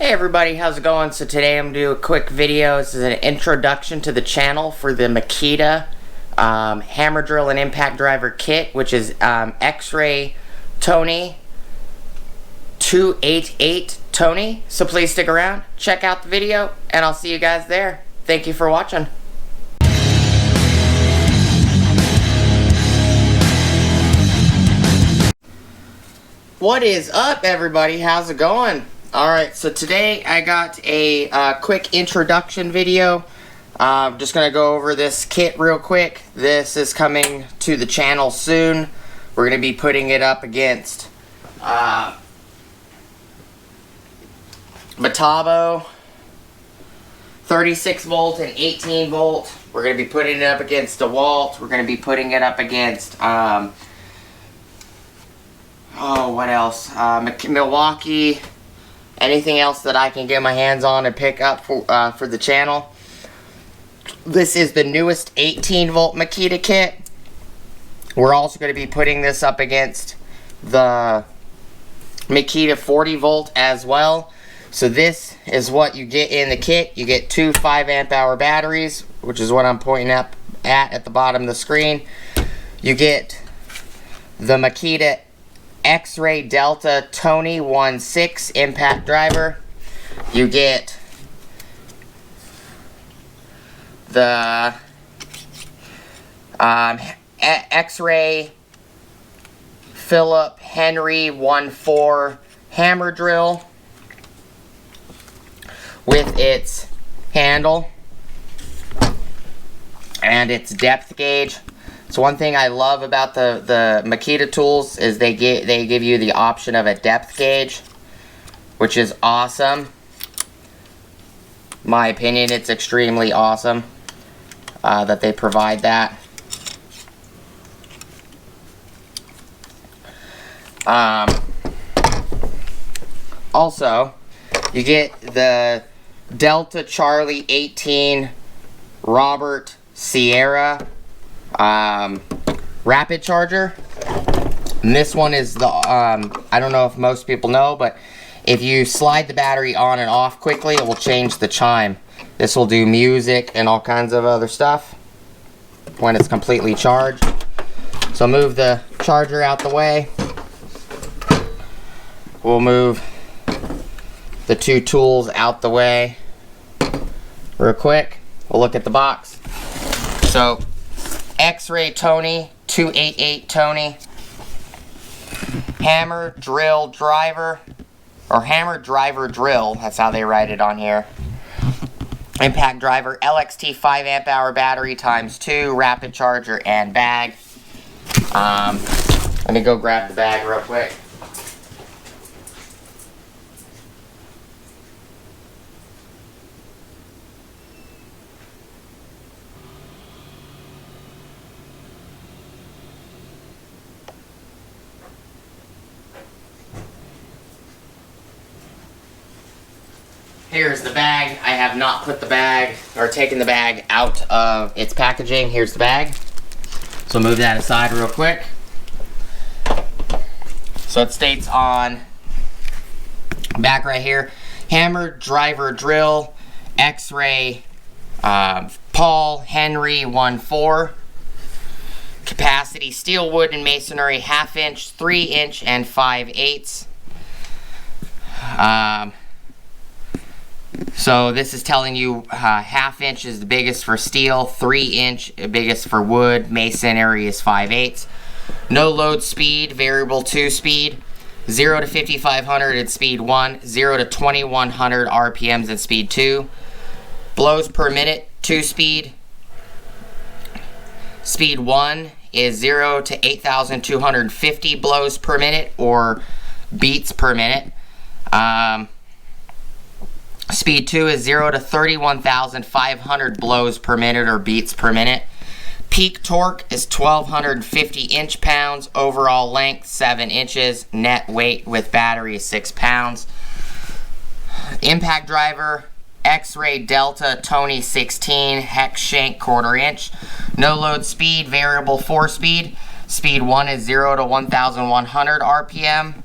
Hey everybody, how's it going? So today I'm going to do a quick video. This is an introduction to the channel for the Makita hammer drill and impact driver kit, which is X-ray Tony 288 Tony. So please stick around, check out the video, and I'll see you guys there. Thank you for watching. What is up everybody? How's it going? Alright, so today I got a quick introduction video. I'm just going to go over this kit real quick. This is coming to the channel soon. We're going to be putting it up against Metabo 36 volt and 18 volt. We're going to be putting it up against DeWalt. We're going to be putting it up against what else? Milwaukee. Anything else that I can get my hands on and pick up for the channel. This is the newest 18 volt Makita kit. We're also going to be putting this up against the Makita 40 volt as well. So this is what you get in the kit. You get two 5 amp hour batteries, which is what I'm pointing up at the bottom of the screen. You get the Makita X-ray Delta Tony 1.6 impact driver. You get the X-ray Philip Henry 1.4 hammer drill with its handle and its depth gauge. So one thing I love about the Makita tools is they give you the option of a depth gauge, which is awesome. My opinion, it's extremely awesome that they provide that. Also, you get the Delta Charlie 18 Robert Sierra rapid charger. And this one is the I don't know if most people know, but if you slide the battery on and off quickly, it will change the chime. This will do music and all kinds of other stuff when it's completely charged. So move the charger out the way. We'll move the two tools out the way real quick. We'll look at the box. So X-ray Tony 288 Tony hammer drill driver, or hammer driver drill, that's how they write it on here. Impact driver, LXT 5 amp hour battery times 2, rapid charger and bag. Let me go grab the bag real quick. Here's the bag. I have not put the bag, or taken the bag out of its packaging. Here's the bag. So move that aside real quick. So it states on back right here, hammer driver drill, X-ray Paul Henry 1.4. Capacity steel, wood, and masonry, 1/2 inch, 3 inch, and 5/8. So this is telling you 1/2 inch is the biggest for steel, 3 inch biggest for wood, masonry is 5/8. No load speed, variable 2 speed, 0 to 5500 at speed 1, 0 to 2100 RPMs at speed 2. Blows per minute, 2 speed. Speed 1 is 0 to 8250 blows per minute, or beats per minute. Speed 2 is 0 to 31,500 blows per minute, or beats per minute. Peak torque is 1250 inch-pounds. Overall length 7 inches. Net weight with battery is 6 pounds. Impact driver, X-ray Delta Tony 16 hex shank 1/4 inch. No load speed, variable 4 speed. Speed 1 is 0 to 1,100 RPM.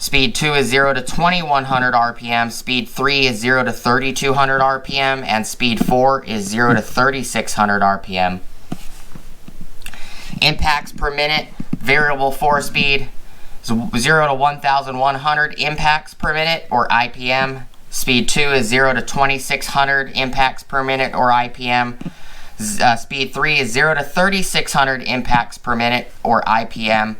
Speed 2 is 0 to 2100 RPM. Speed 3 is 0 to 3200 RPM. And speed 4 is 0 to 3600 RPM. Impacts per minute, variable 4-speed, 0 to 1100 impacts per minute, or IPM. Speed 2 is 0 to 2600 impacts per minute, or IPM. Speed 3 is 0 to 3600 impacts per minute, or IPM.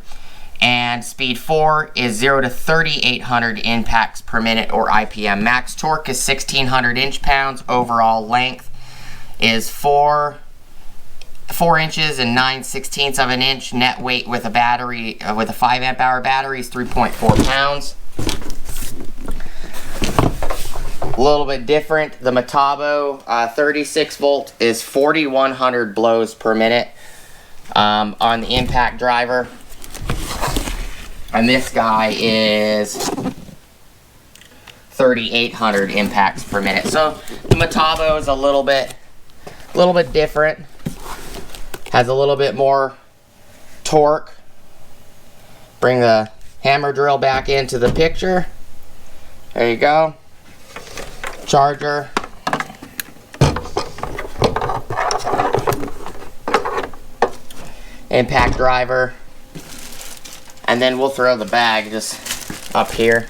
And speed 4 is 0 to 3800 impacts per minute, or IPM. Max torque is 1600 inch-pounds. Overall length is 4 inches and 9/16 of an inch. Net weight with a battery, with a 5 amp hour battery, is 3.4 pounds. A little bit different. The Metabo 36 volt is 4100 blows per minute on the impact driver. And this guy is 3800 impacts per minute. So the Metabo is a little bit different. Has a little bit more torque. Bring the hammer drill back into the picture. There you go. Charger. Impact driver. And then we'll throw the bag just up here.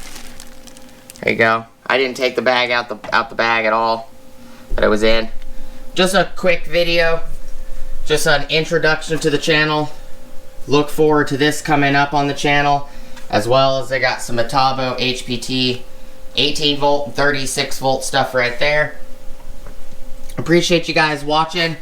There you go. I didn't take the bag out the bag at all that it was in. Just a quick video. Just an introduction to the channel. Look forward to this coming up on the channel. As well as I got some Metabo HPT 18 volt and 36 volt stuff right there. Appreciate you guys watching.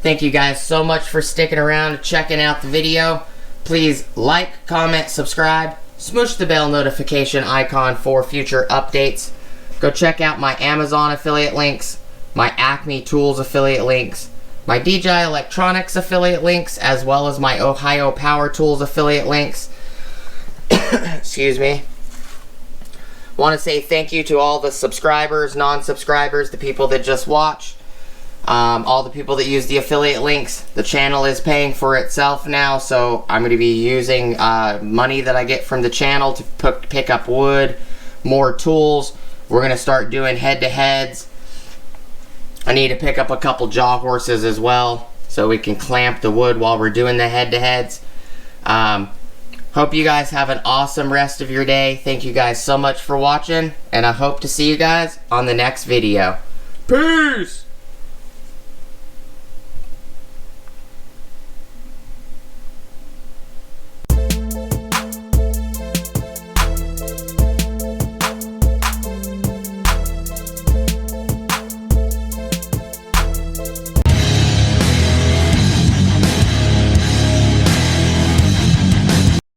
Thank you guys so much for sticking around and checking out the video. Please like, comment, subscribe, smoosh the bell notification icon for future updates. Go check out my Amazon affiliate links, my Acme Tools affiliate links, my DJI Electronics affiliate links, as well as my Ohio Power Tools affiliate links. Excuse me. Want to say thank you to all the subscribers, non-subscribers, the people that just watch. All the people that use the affiliate links. The channel is paying for itself now, so I'm going to be using money that I get from the channel to pick up wood, more tools. We're going to start doing head-to-heads. I need to pick up a couple jaw horses as well, so we can clamp the wood while we're doing the head-to-heads. Hope you guys have an awesome rest of your day. Thank you guys so much for watching, and I hope to see you guys on the next video. Peace!